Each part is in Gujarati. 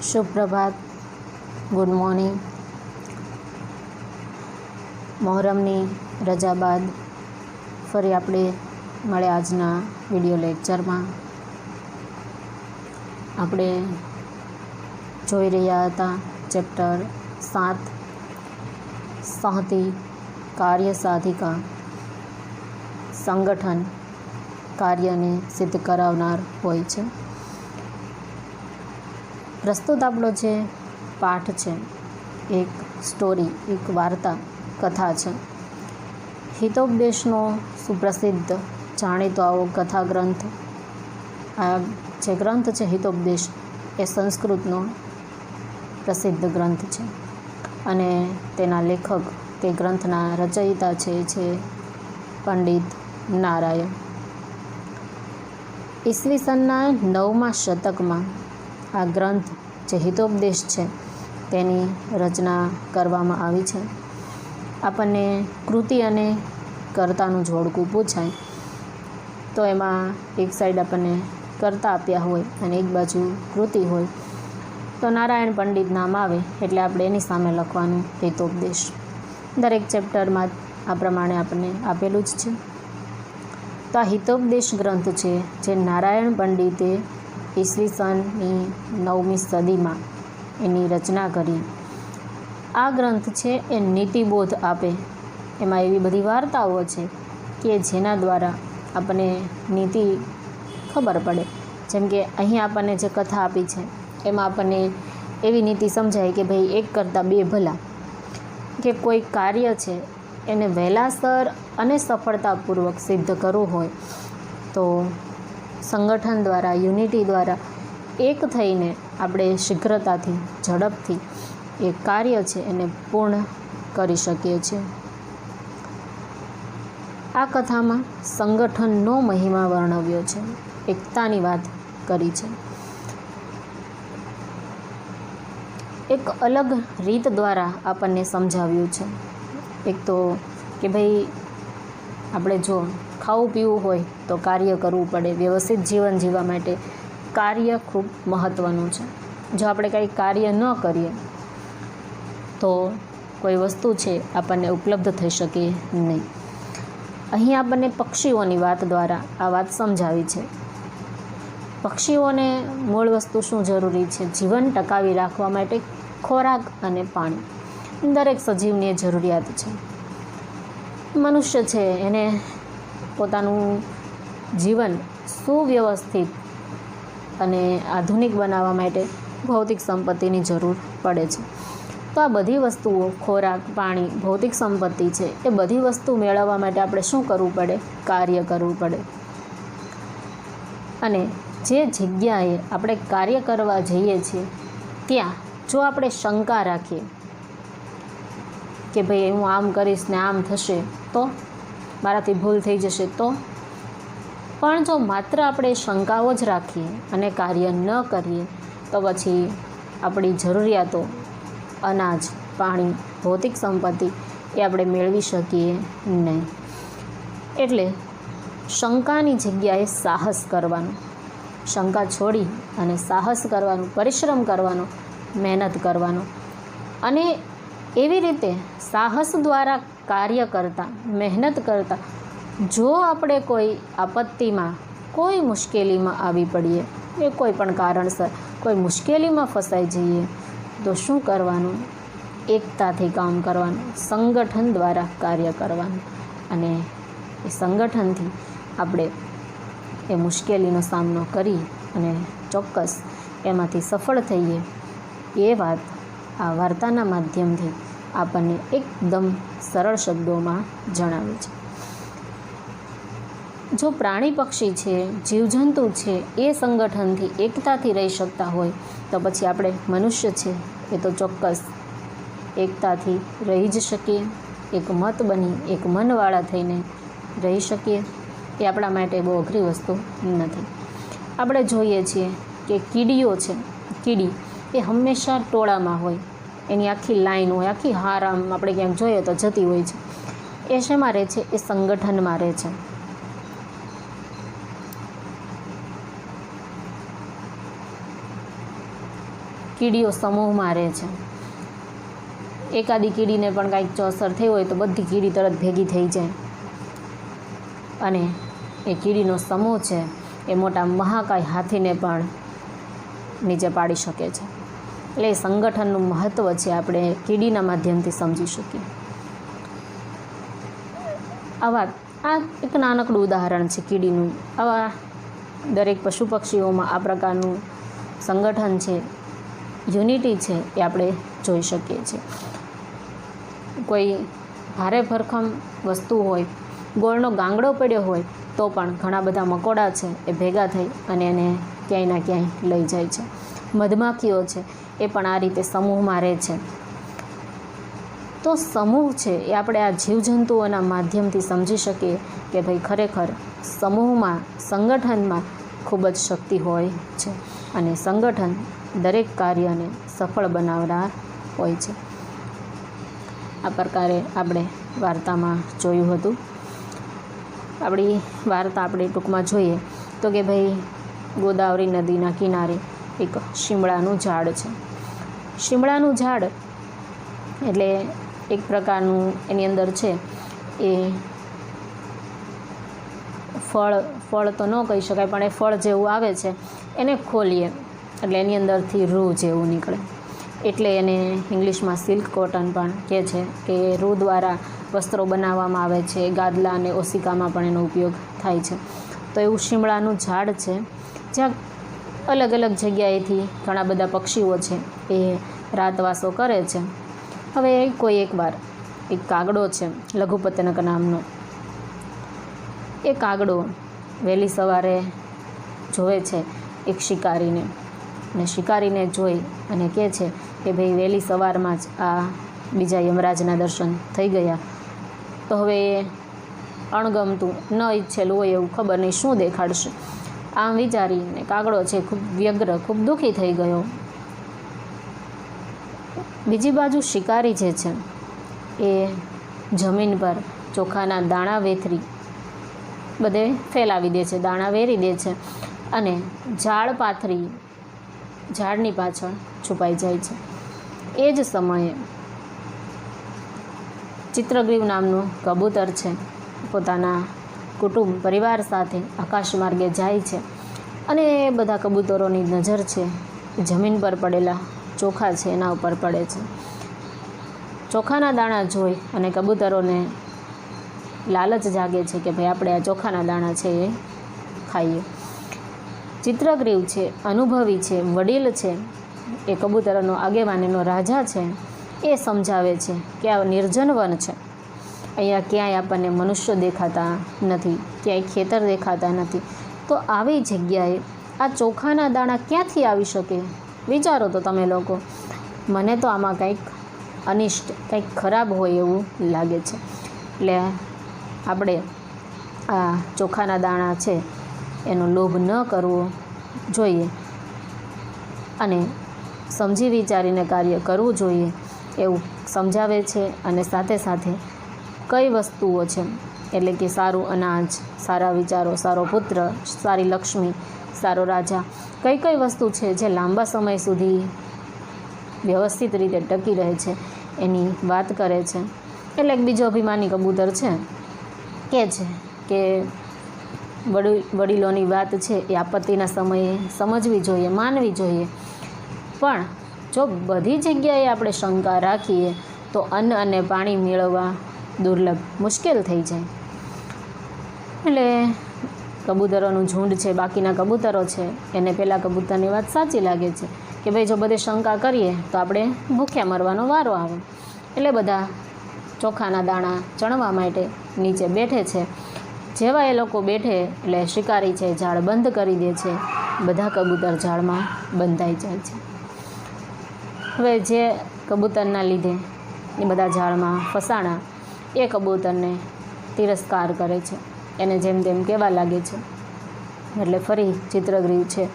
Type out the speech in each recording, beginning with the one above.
शुभ प्रभात, गुड मॉर्निंग। મોહરમની રજા બાદ ફરી આપણે મળ્યા આજના વિડીયો લેક્ચરમાં। આપણે જોઈ રહ્યા હતા ચેપ્ટર 7 સંહતિ કાર્ય સાધિકા, સંગઠન કાર્યને સિદ્ધ કરાવનાર હોય છે। પ્રસ્તુત આપણો જે પાઠ છે એક સ્ટોરી, એક વાર્તા કથા છે। હિતોપદેશનો સુપ્રસિદ્ધ જાણીતો આવો કથા ગ્રંથ, આ જે ગ્રંથ છે હિતોપદેશ એ સંસ્કૃતનો પ્રસિદ્ધ ગ્રંથ છે અને તેના લેખક, તે ગ્રંથના રચયિતા છે પંડિત નારાયણ। ઈસવીસનના 9મા શતકમાં આ ગ્રંથ જે હિતોપદેશ છે તેની રચના કરવામાં આવી છે। આપણને કૃતિ અને કર્તાનું જોડકું પૂછાય તો એમાં એક સાઈડ આપણને કર્તા આપ્યા હોય અને એક બાજુ કૃતિ હોય તો નારાયણ પંડિત નામ આવે એટલે આપણે એની સામે લખવાનું હિતોપદેશ। દરેક ચેપ્ટરમાં આ પ્રમાણે આપણને આપેલું જ છે। તો આ હિતોપદેશ ગ્રંથ છે જે નારાયણ પંડિતે ઈસવીસનની 9મી સદીમાં એની રચના કરી। આ ગ્રંથ છે એ નીતિબોધ આપે, એમાં એવી બધી વાર્તાઓ છે કે જેના દ્વારા આપણને નીતિ ખબર પડે। જેમ કે અહીં આપણને જે કથા આપી છે એમાં આપણને એવી નીતિ સમજાય કે ભાઈ એક કરતાં બે ભલા, કે કોઈ કાર્ય છે એને વહેલાસર અને સફળતાપૂર્વક સિદ્ધ કરવું હોય તો સંગઠન દ્વારા, યુનિટી દ્વારા એક થઈને આપણે શીઘ્રતાથી, ઝડપથી એ કાર્ય છે એને પૂર્ણ કરી શકીએ છીએ। આ કથામાં સંગઠનનો મહિમા વર્ણવ્યો છે, એકતાની વાત કરી છે। એક અલગ રીત દ્વારા આપણને સમજાવ્યું છે। એક તો કે ભાઈ આપણે જો ખાવું પીવું હોય તો કાર્ય કરવું પડે, વ્યવસ્થિત જીવન જીવવા માટે કાર્ય ખૂબ મહત્ત્વનું છે। જો આપણે કંઈ કાર્ય ન કરીએ તો કોઈ વસ્તુ છે આપણને ઉપલબ્ધ થઈ શકે નહીં। અહીં આપણને પક્ષીઓની વાત દ્વારા આ વાત સમજાવી છે। પક્ષીઓને મૂળ વસ્તુ શું જરૂરી છે? જીવન ટકાવી રાખવા માટે ખોરાક અને પાણી, દરેક સજીવની એ જરૂરિયાત છે। મનુષ્ય છે એને પોતાનું જીવન સુવ્યવસ્થિત અને આધુનિક બનાવવા માટે ભૌતિક સંપત્તિની જરૂર પડે છે। તો આ બધી વસ્તુઓ, ખોરાક, પાણી, ભૌતિક સંપત્તિ છે, એ બધી વસ્તુ મેળવવા માટે આપણે શું કરવું પડે? કાર્ય કરવું પડે। અને જે જગ્યાએ આપણે કાર્ય કરવા જઈએ છીએ ત્યાં જો આપણે શંકા રાખીએ કે ભાઈ હું આમ કરીશ ને આમ થશે તો મારાથી ભૂલ થઈ જશે તો, પણ જો માત્ર આપણે શંકાઓ જ રાખીએ અને કાર્ય ન કરીએ તો પછી આપણી જરૂરિયાતો, અનાજ, પાણી, ભૌતિક સંપત્તિ એ આપણે મેળવી શકીએ નહીં। એટલે શંકાની જગ્યાએ સાહસ કરવાનું, શંકા છોડી અને સાહસ કરવાનું, પરિશ્રમ કરવાનો, મહેનત કરવાનો અને એવી રીતે સાહસ દ્વારા કાર્ય કરતાં, મહેનત કરતાં જો આપણે કોઈ આપત્તિમાં, કોઈ મુશ્કેલીમાં આવી પડીએ, એ કોઈ પણ કારણસર કોઈ મુશ્કેલીમાં ફસાઈ જઈએ તો શું કરવાનું? એકતાથી કામ કરવાનું, સંગઠન દ્વારા કાર્ય કરવાનું અને એ સંગઠનથી આપણે એ મુશ્કેલીનો સામનો કરી અને ચોક્કસ એમાંથી સફળ થઈએ, એ વાત આ વાર્તાના માધ્યમથી આપણને એકદમ સરળ શબ્દોમાં જણાવે છે। જો પ્રાણી પક્ષી છે, જીવજંતુ છે, એ સંગઠનથી, એકતાથી રહી શકતા હોય તો પછી આપણે મનુષ્ય છે એ તો ચોક્કસ એકતાથી રહી જ શકીએ, એક મત બની, એક મનવાળા થઈને રહી શકીએ। એ આપણા માટે બહુ અઘરી વસ્તુ નથી। આપણે જોઈએ છીએ કે કીડીઓ છે, કીડી એ હંમેશા ટોળામાં હોય, એની આખી લાઈન હોય, આખી હાર આમ આપણે ક્યાંક જોઈએ તો જતી હોય છે। એ શેમાં રહે છે? એ સંગઠનમાં રહે છે। કીડીઓ સમૂહમાં રહે છે. એકાદી કીડીને પણ કાંઈક જો અસર થઈ હોય તો બધી કીડી તરત ભેગી થઈ જાય અને એ કીડીનો સમૂહ છે એ મોટા મહાકાય હાથીને પણ નીચે પાડી શકે છે. એટલે એ સંગઠનનું મહત્ત્વ છે આપણે કીડીના માધ્યમથી સમજી શકીએ. આ એક નાનકડું ઉદાહરણ છે કીડીનું. આવા દરેક પશુ પક્ષીઓમાં આ પ્રકારનું સંગઠન છે, યુનિટી છે, એ આપણે જોઈ શકીએ છીએ. કોઈ ભારે ભરખમ વસ્તુ હોય, ગોળનો ગાંગડો પડ્યો હોય તો પણ ઘણા બધા મકોડા છે એ ભેગા થઈ અને એને ક્યાંય ના ક્યાંય લઈ જાય છે. મધમાખીઓ છે એ પણ આ રીતે સમૂહમાં રહે છે. તો સમૂહ છે એ આપણે આ જીવજંતુઓના માધ્યમથી સમજી શકીએ કે ભાઈ ખરેખર સમૂહમાં, સંગઠનમાં ખૂબ જ શક્તિ હોય છે અને સંગઠન દરેક કાર્યને સફળ બનાવનાર હોય છે. આ પ્રકારે આપણે વાર્તામાં જોયું હતું. આપણી વાર્તા આપણે ટૂંકમાં જોઈએ તો કે ભાઈ ગોદાવરી નદીના કિનારે એક શિમળાનું ઝાડ છે. શિમળાનું ઝાડ એટલે એક પ્રકારનું એની અંદર છે એ ફળ તો ન કહી શકાય, પણ એ ફળ જેવું આવે છે એને ખોલીએ એટલે એની અંદરથી રૂ જેવું નીકળે. એટલે એને ઇંગ્લિશમાં સિલ્ક કોટન પણ કહે છે કે રૂ દ્વારા વસ્ત્રો બનાવવામાં આવે છે. ગાદલા અને ઓશિકામાં પણ એનો ઉપયોગ થાય છે. તો એવું શિમળાનું ઝાડ છે જ્યાં અલગ અલગ જગ્યાએથી ઘણા બધા પક્ષીઓ છે એ રાતવાસો કરે છે. હવે કોઈ એકવાર એક કાગડો છે લઘુપતનક નામનો. એ કાગડો વહેલી સવારે જોવે છે એક શિકારીને, અને શિકારીને જોઈ અને કહે છે કે ભાઈ વહેલી સવારમાં જ આ બીજા યમરાજના દર્શન થઈ ગયા, તો હવે એ અણગમતું ન ઈચ્છેલું હોય એવું ખબર નહીં શું દેખાડશે. આમ વિચારીને કાગડો છે ખૂબ વ્યગ્ર, ખૂબ દુઃખી થઈ ગયો. બીજી બાજુ શિકારી જે છે એ જમીન પર ચોખાના દાણા વેથરી બધે ફેલાવી દે છે, દાણા વેરી દે છે અને ઝાડ પાથરી ઝાડની પાછળ છુપાઈ જાય છે. એ જ સમયે ચિત્રગ્રીવ નામનું કબૂતર છે પોતાના કુટુંબ પરિવાર સાથે આકાશ માર્ગે જાય છે અને એ બધા કબૂતરોની નજર છે જમીન પર પડેલા ચોખા છે એના ઉપર પડે છે. ચોખાના દાણા જોઈ અને કબૂતરોને લાલચ જાગે છે કે ભાઈ આપણે આ ચોખાના દાણા છે એ ખાઈએ. ચિત્રગ્રીવ છે, અનુભવી છે, વડીલ છે, એ કબૂતરોનો આગેવાન, એનો રાજા છે, એ સમજાવે છે કે આ નિર્જન વન છે, અહીંયા ક્યાંય આપણને મનુષ્ય દેખાતા નથી, ક્યાંય ખેતર દેખાતા નથી, તો આવી જગ્યાએ આ ચોખાના દાણા ક્યાંથી આવી શકે? વિચારો તો તમે લોકો. મને તો આમાં કંઈક અનિષ્ટ, કંઈક ખરાબ હોય એવું લાગે છે. એટલે આપણે આ ચોખાના દાણા છે એનો લોભ ન કરવો જોઈએ અને સમજી વિચારીને કાર્ય કરવું જોઈએ એવું સમજાવે છે. અને સાથે સાથે કઈ વસ્તુઓ છે એટલે કે સારું અનાજ, સારા વિચારો, સારો પુત્ર, સારી લક્ષ્મી, સારો રાજા, કઈ કઈ વસ્તુ છે જે લાંબા સમય સુધી વ્યવસ્થિત રીતે ટકી રહે છે એની વાત કરે છે. એટલે એક બીજો અભિમાની કબૂતર છે કે વડીલોની વાત છે એ આપત્તિના સમયે સમજવી જોઈએ, માનવી જોઈએ, પણ જો બધી જગ્યાએ આપણે શંકા રાખીએ તો અન્ન અને પાણી મેળવવા દુર્લભ, મુશ્કેલ થઈ જાય. એટલે કબૂતરોનું ઝુંડ છે, બાકીના કબૂતરો છે, એને પેલા કબૂતરની વાત સાચી લાગે છે કે ભાઈ જો બધે શંકા કરીએ તો આપણે ભૂખ્યા મરવાનો વારો આવે. એટલે બધા ચોખાના દાણા ચણવા માટે નીચે બેઠે છે. જેવા એ લોકો બેઠે એટલે શિકારી છે ઝાડ બંધ કરી દે છે. બધા કબૂતર ઝાડમાં બંધાઈ જાય છે. હવે જે કબૂતરના લીધે એ બધા ઝાડમાં ફસાણા એ કબૂતરને તિરસ્કાર કરે છે, એને જેમ તેમ કહેવા લાગે છે. એટલે ફરી ચિત્રગ્રીવ છે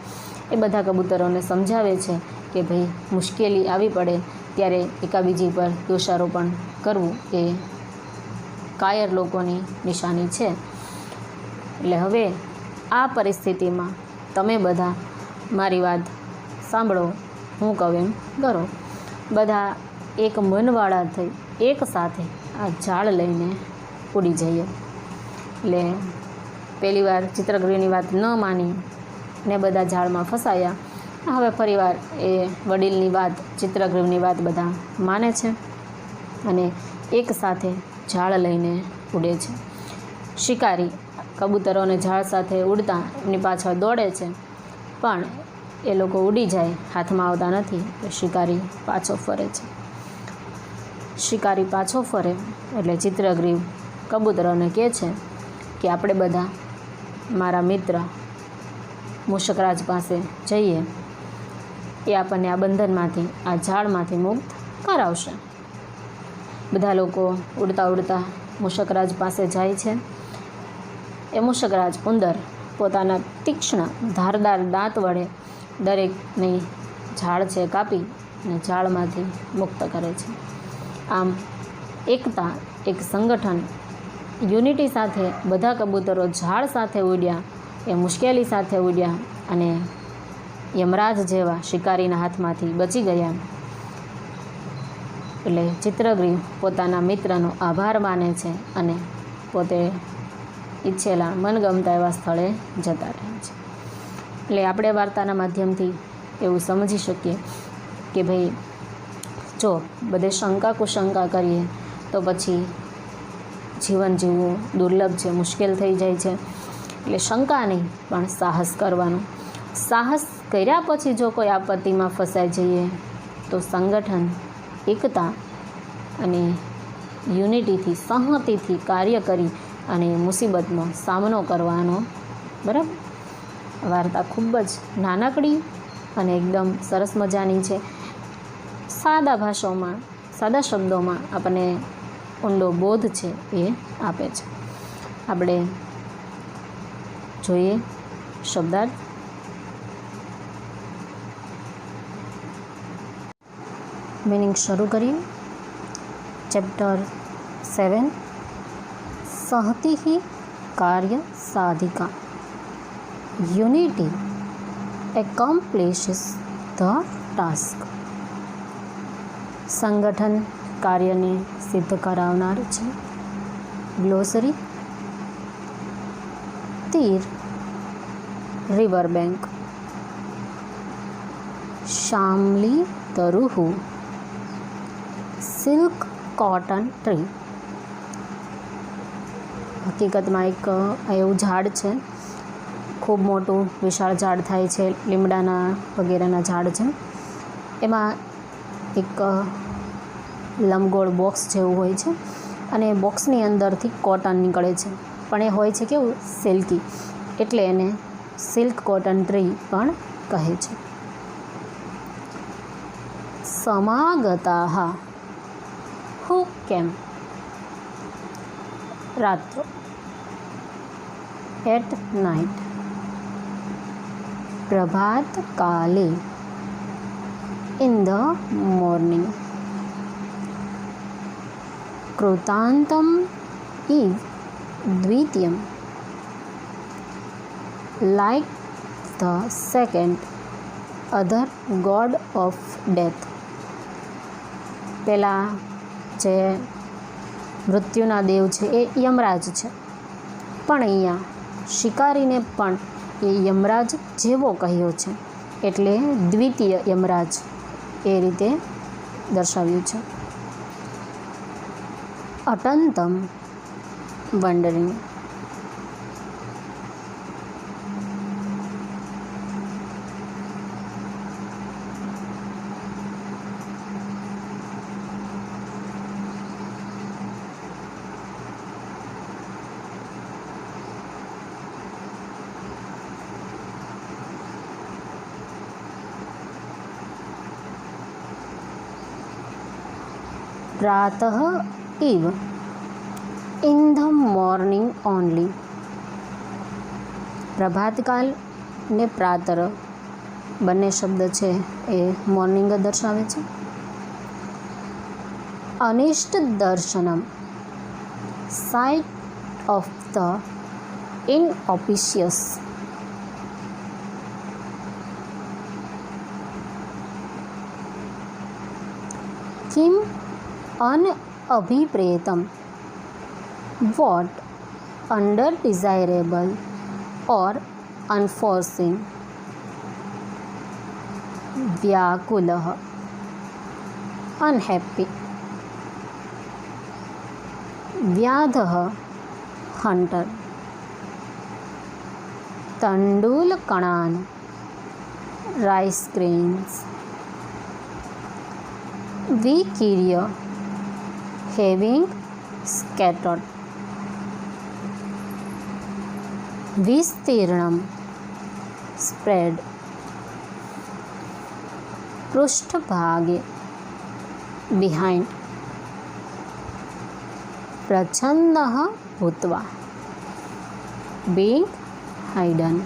એ બધા કબૂતરોને સમજાવે છે કે ભાઈ મુશ્કેલી આવી પડે ત્યારે એકાબીજી પર દોષારોપણ કરવું એ કાયર લોકોની નિશાની છે. એટલે હવે આ પરિસ્થિતિમાં તમે બધા મારી વાત સાંભળો હું કહું એમ કરો. બધા એક મનવાળા થઈ એક સાથે આ ઝાડ લઈને ઉડી જઈએ. એટલે પહેલી વાર ચિત્રગૃહની વાત ન માની ને બધા ઝાડમાં ફસાયા. હવે ફરીવાર એ વડીલની વાત, ચિત્રગૃહની વાત બધા માને છે અને એક સાથે ઝાડ લઈને ઉડે છે. શિકારી કબૂતરોને ઝાડ સાથે ઉડતા એમની પાછળ દોડે છે, પણ એ લોકો ઉડી જાય, હાથમાં આવતા નથી. એટલે શિકારી પાછો ફરે છે. શિકારી પાછો ફરે એટલે ચિત્રગૃહ કબૂતરોને કહે છે કે આપણે બધા મારા મિત્ર મૂષકરાજ પાસે જઈએ, એ આપણને આ બંધનમાંથી, આ ઝાડમાંથી મુક્ત કરાવશે. બધા લોકો ઉડતા ઉડતા મૂષકરાજ પાસે જાય છે. એ મૂષકરાજ ઉંદર પોતાના તીક્ષ્ણ ધારદાર દાંત વડે દરેકની ઝાડ છે કાપી અને ઝાડમાંથી મુક્ત કરે છે. આમ એકતા, એક સંગઠન, યુનિટી સાથે બધા કબૂતરો ઝાડ સાથે ઉડ્યા, એ મુશ્કેલી સાથે ઉડ્યા અને યમરાજ જેવા શિકારીના હાથમાંથી બચી ગયા. એટલે ચિત્રગૃહ પોતાના મિત્રનો આભાર માને છે અને પોતે ઈચ્છેલા મનગમતા એવા સ્થળે જતા રહે છે. એટલે આપણે વાર્તાના માધ્યમથી એવું સમજી શકીએ કે ભાઈ જો બધે શંકા કુશંકા કરીએ તો પછી જીવન જીવવું દુર્લભ છે, મુશ્કેલ થઈ જાય છે. એટલે શંકા નહીં પણ સાહસ કરવાનું. સાહસ કર્યા પછી જો કોઈ આપત્તિમાં ફસાઈ જઈએ તો સંગઠન, એકતા અને યુનિટીથી, સંહતિથી કાર્ય કરી અને મુસીબતનો સામનો કરવાનો. બરાબર. વાર્તા ખૂબ જ નાનકડી અને એકદમ સરસ મજાની છે. સાદા ભાષાઓમાં, સાદા શબ્દોમાં આપણને ઊંડો બોધ છે એ આપે છે. આપણે જોઈએ શબ્દાર્થ. મિનિંગ શરૂ કરીએ. ચેપ્ટર 7 સહતિ કાર્ય સાધિકા. Unity accomplishes the task. સંગઠન કાર્યને સિદ્ધ કરાવનાર છે. ગ્લોસરી. તીર રિવર બેંક. શામલી તરુહુ સિલ્ક કોટન ટ્રી. હકીકતમાં એક એવું ઝાડ છે, ખૂબ મોટું વિશાળ ઝાડ થાય છે, લીમડાના વગેરેના ઝાડ છે. એમાં એક લંબગોળ બોક્સ જેવું હોય છે અને બોક્સની અંદરથી કોટન નીકળે છે, પણ એ હોય છે કેવું સિલ્કી, એટલે એને સિલ્ક કોટન ટ્રી પણ કહે છે. સમાગતા હુ કેમ. રાત્રો એટ નાઇટ. પ્રભાત કાલે ઇન ધ મોર્નિંગ. કૃતાંતમ ઇવ દ્વિતીયમ like the second other god of death. પેલા જે મૃત્યુના દેવ છે એ યમરાજ છે, પણ અહીંયા શિકારીને પણ એ યમરાજ જેવો કહ્યો છે, એટલે દ્વિતીય યમરાજ એ રીતે દર્શાવ્યું છે. અટંતમ વન્ડરિંગ. પ્રાતઃ ઇવ ઇન ધ મોર્નિંગ ઓનલી. પ્રભાતકાલ ને પ્રાતર બંને શબ્દ છે એ મોર્નિંગ દર્શાવે છે. અનિષ્ટ દર્શનમ સાઇટ ઓફ ધ ઇનઓપિશિયસ. किम अनअभिप्रेतम what undesirable or unforeseen व्याकुलः unhappy व्याधः hunter तण्डुलकणान् rice grains विकीर्य having scattered विस्तीर्णम स्प्रेड पृष्ठभागे बिहाइंड प्रच्छन्नः भूत्वा बीइंग हाइडन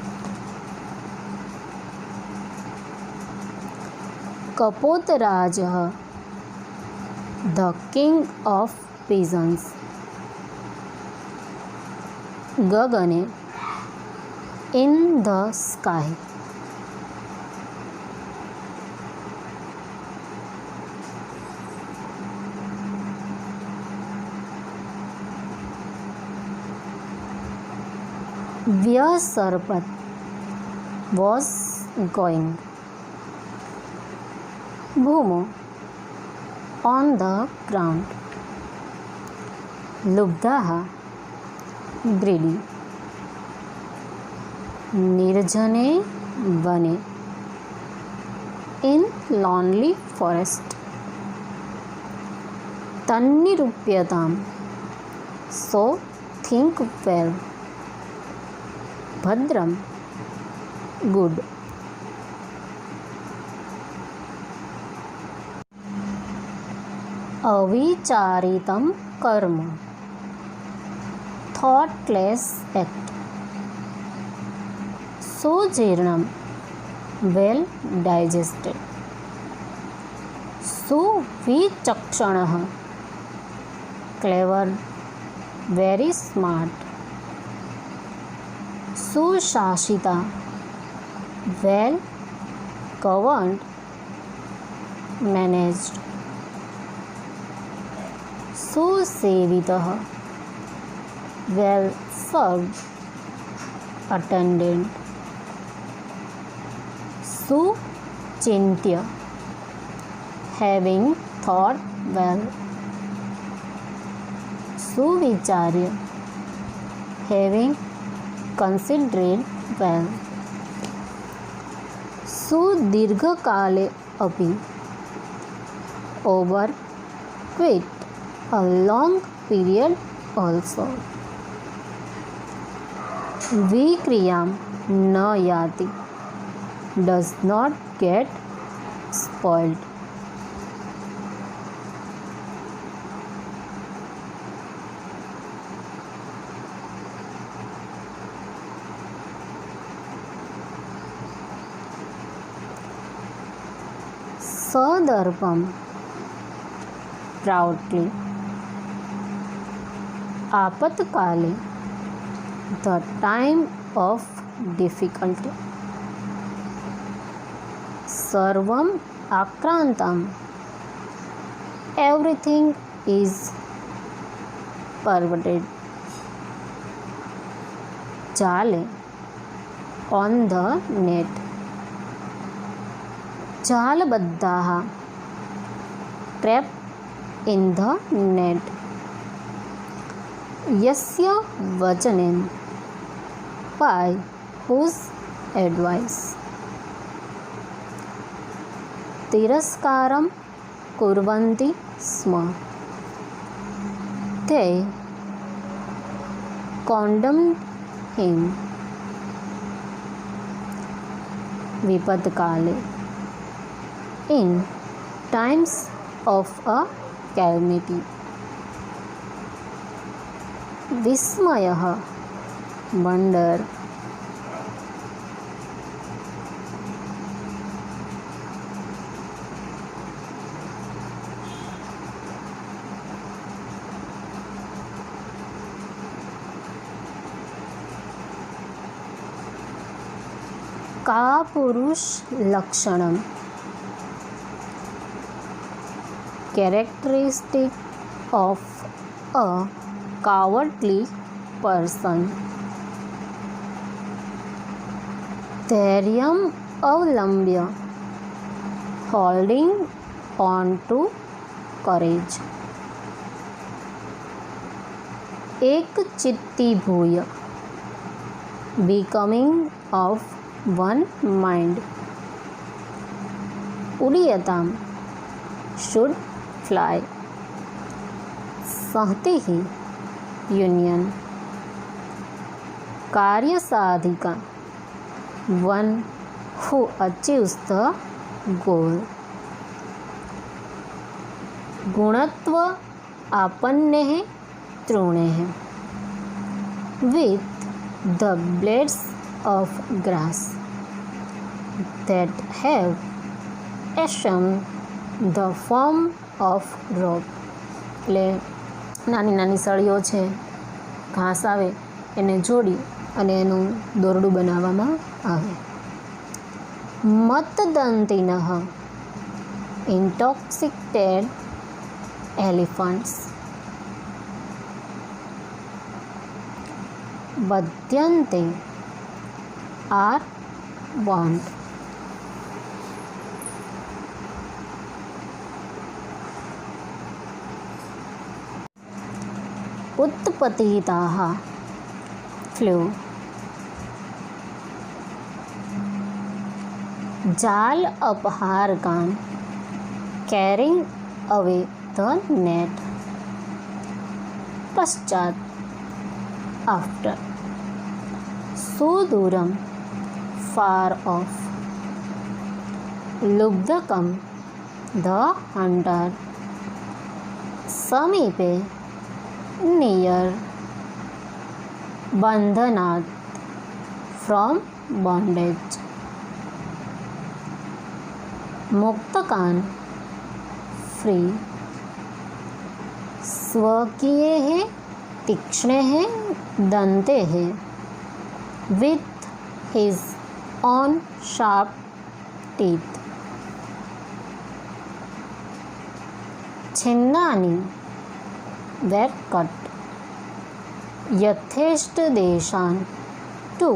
कपोतराजः द किंग ऑफ पिजन्स गगने in the sky where Sarpat was going Bhumo on the ground Lubdaha greedy निर्जने वने इन लॉनली फॉरेस्ट तन्निरूप्यताम सो थिंक वेल भद्रम गुड अविचारितं कर्म थॉटलेस एक्ट सुजीर्णम वेल डाइजेस्टेड सुविचक्षणः क्लेवर वेरी स्मार्ट सुशासिता वेल गवर्न्ड मैनेज्ड सुसेवितः वेल सर्व्ड अटेंडेड सुचिन्त्य हैविंग थॉट वेल सुविचार्य हैविंग कंसिडरेड वेल सुदीर्घकाले अपि over quite a long period also विक्रियां न याति does not get spoiled सदर्पम proudly आपत्काले the time of difficulty सर्वम आक्रांतम everything is perverted जाले on the net जालबद्धाः trapped in the net यस्य वचनेन by whose advice तिरस्कारं कुर्वन्ति स्म they condemned him विपत्काले in times of a calamity विस्मयः wonder कापुरुष लक्षणम characteristic of a cowardly person. धैर्यम् अवलंब्य, holding on to courage. एकचित्तीभूय, becoming of one mind. उडीयताम्, should fly. सहतिः, union. कार्यसाधिका, one who achieves the goal. गुणत्व आपन्नेः तृणेः, with the blades of grass that have assumed the form of rope. એટલે નાની નાની સળીઓ છે, ઘાસ આવે એને જોડી અને એનું દોરડું બનાવવામાં આવે. મતદંતિનઃ, intoxicated elephants. बध्यन्ते are bound. उत्पतिताः, flew. जाल अपहारकान्, carrying away the net. पश्चात, after. सुदूरम, far off. लुब्धकम, the hunter. समीपे, near. बंधनात्, from bondage. मुक्तकान्, free. स्वकीयेः तीक्ष्णेः दन्तेः, with his own sharp teeth. छिन्नानि, were cut. यथेष्ट देशान्, to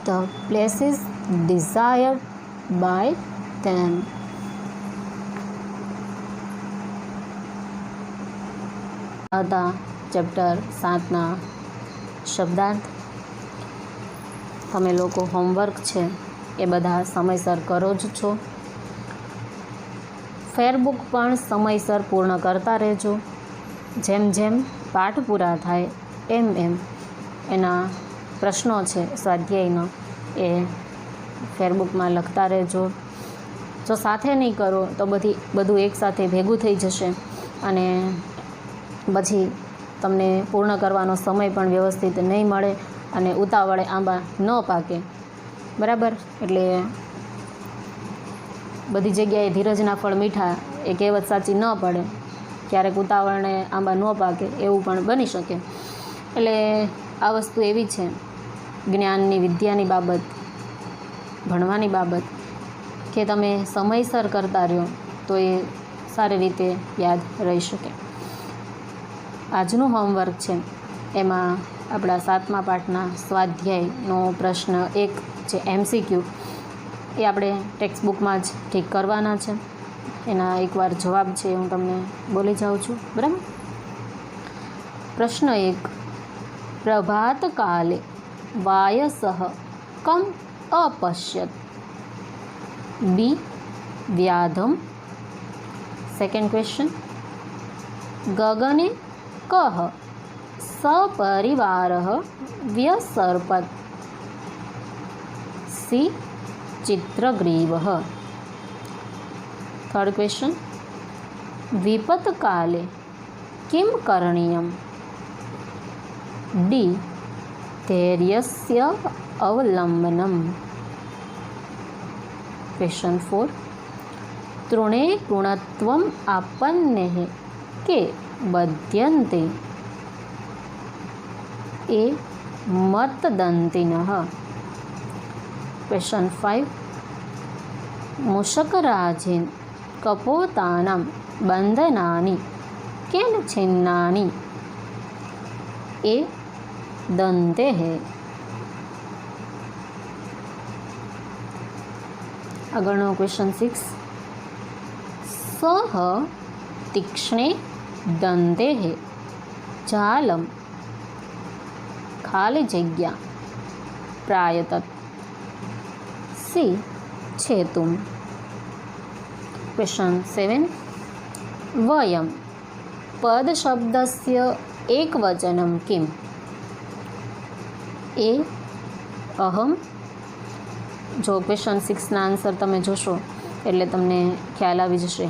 the places desired by them. હતા ચેપ્ટર 7ના શબ્દાર્થ. તમે લોકો હોમવર્ક છે એ બધા સમયસર કરો જ છો. ફેરબુક પણ સમયસર પૂર્ણ કરતા રહેજો. જેમ જેમ પાઠ પૂરા થાય એમ એમ એના પ્રશ્નો છે સ્વાધ્યાયનો એ ફેરબુકમાં લખતા રહેજો. જો સાથે નહીં કરો તો બધું એકસાથે ભેગું થઈ જશે અને પછી તમને પૂર્ણ કરવાનો સમય પણ વ્યવસ્થિત નહીં મળે અને ઉતાવળે આંબા ન પાકે. બરાબર? એટલે બધી જગ્યાએ ધીરજના ફળ મીઠા એ કહેવત સાચી ન પડે. ક્યારેક ઉતાવળને આંબા ન પાકે એવું પણ બની શકે. એટલે આ વસ્તુ એવી છે જ્ઞાનની, વિદ્યાની બાબત, ભણવાની બાબત કે તમે સમયસર કરતા રહ્યો તો એ સારી રીતે યાદ રહી શકે. આજનું હોમવર્ક છે એમાં આપણા 7મા પાઠના સ્વાધ્યાયનો પ્રશ્ન 1 છે MCQ, એ આપણે ટેક્સ્ટબુકમાં જ ઠીક કરવાના છે. એના એકવાર જવાબ છે હું તમને બોલી જાઉં છું. બરાબર? પ્રશ્ન 1, પ્રભાતકાલે વાયસઃ કમ अपश्यत्. बी, व्याधम. सेकेंड क्वेश्चन, गगने कः सपरिवारः व्यसर्पत्. सी, चित्रग्रीवः. थर्ड क्वेश्चन, विपत्काले किं करणीयम्. डी, धैर्यस्य अवलम्बनम्. क्वेश्चन 4, तृणे गुणत्वम् आपन्नेः के बध्यन्ते. ए, मतदन्तिनः. क्वेश्चन 5, मूषकराजेन કપોતાનાં બંધનાની કેન છિન્નાની એ દંતેઃ. આગળનો ક્વેશ્ચન 6. સહ તીક્ષ્ણે દંતેઃ જાલમ ખાલી જગ્યા પ્રાયતત સી છેતુમ. ક્વેશ્ચન 7. વયમ પદશબ્દસ્ય એકવચનમ કિમ? એ અહમ. જો ક્વેશ્ચન 6ના આન્સર તમે જોશો એટલે તમને ખ્યાલ આવી જશે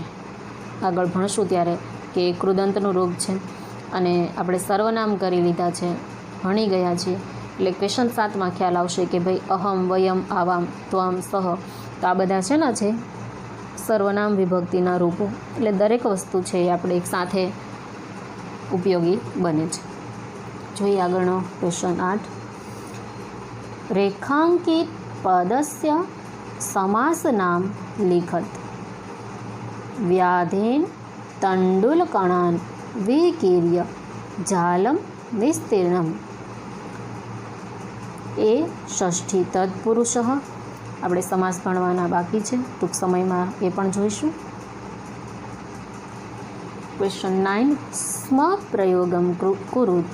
આગળ ભણશું ત્યારે કે કૃદંતનો રોગ છે અને આપણે સર્વનામ કરી લીધા છે, ભણી ગયા છીએ. એટલે ક્વેશ્ચન 7માં ખ્યાલ આવશે કે ભાઈ અહમ, વયમ, આવામ, ત્વમ, સહ, તો આ બધા છે ને છે સર્વનામ વિભક્તિના રૂપો. એટલે દરેક વસ્તુ છે એ આપણે એક સાથે ઉપયોગી બને છે. જોઈએ આગળનો ક્વેશ્ચન 8. રેખાંકિત પદસ્ય સમાસનામ લિખત. વ્યાધેન તંડુલકણાન વિકીર્ય જાલમ વિસ્તીર્ણમ. એ ષષ્ઠી તત્પુરુષ. આપણે સમાસ ભણવાના બાકી છે, ટૂંક સમયમાં એ પણ જોઈશું. ક્વેશ્ચન 9. સ્મ પ્રયોગમ કુરુત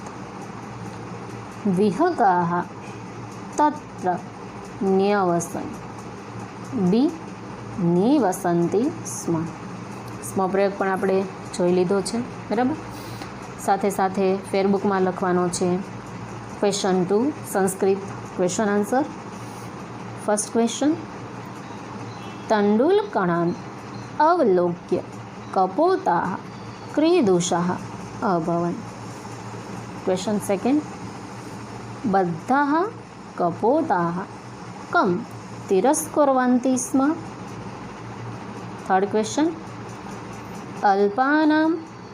વિહગાઃ તત્ર ન્યવસન બી નિવસંતિ સ્મ. સ્મ પ્રયોગ પણ આપણે જોઈ લીધો છે, બરાબર. સાથે સાથે ફેરબુકમાં લખવાનો છે. Question 2 Sanskrit question answer. First question. તંડુલકણાન અવલોક્ય કપોતાઃ ક્રીદુષાઃ અભવન. ક્વેશ્ચન 2. બદ્ધાઃ કપોતાઃ કમ તિરસ્કુર્વન્તિ સ્મ. Third question. અલ્પાનાં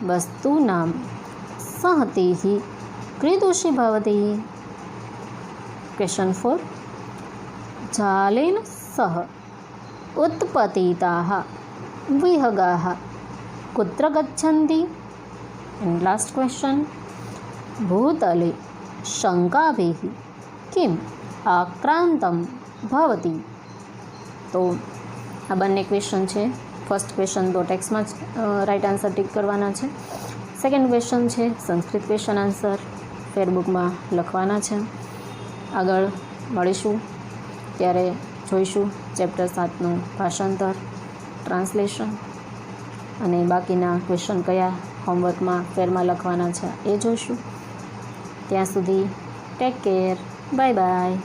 વસ્તુનાં સંહતિઃ ક્રીદુષી ભવતિ. ક્વેશ્ચન 4. જાલેન સહ ઉત્પતિતાઃ વિહગાઃ કુત્ર ગચ્છન્તિ. And last question. ભૂતલે શંકાભિઃ કિમ આક્રાંતમ ભવતિ. તો આ બંને ક્વેશ્ચન છે. ફર્સ્ટ ક્વેશ્ચન તો ટેક્સ્ટમાં જ રાઈટ આન્સર ટીક કરવાના છે. સેકન્ડ ક્વેશ્ચન છે સંસ્કૃત ક્વેશ્ચન આન્સર, ફેરબુકમાં લખવાના છે. આગળ મળીશું ત્યારે જોઈશું ચેપ્ટર 7નું ભાષાંતર, ટ્રાન્સલેશન અને બાકીના ક્વેશ્ચન કયા હોમવર્કમાં ફેરમાં લખવાના છે એ જોઈશું. ત્યાં સુધી ટેક કેર, બાય બાય.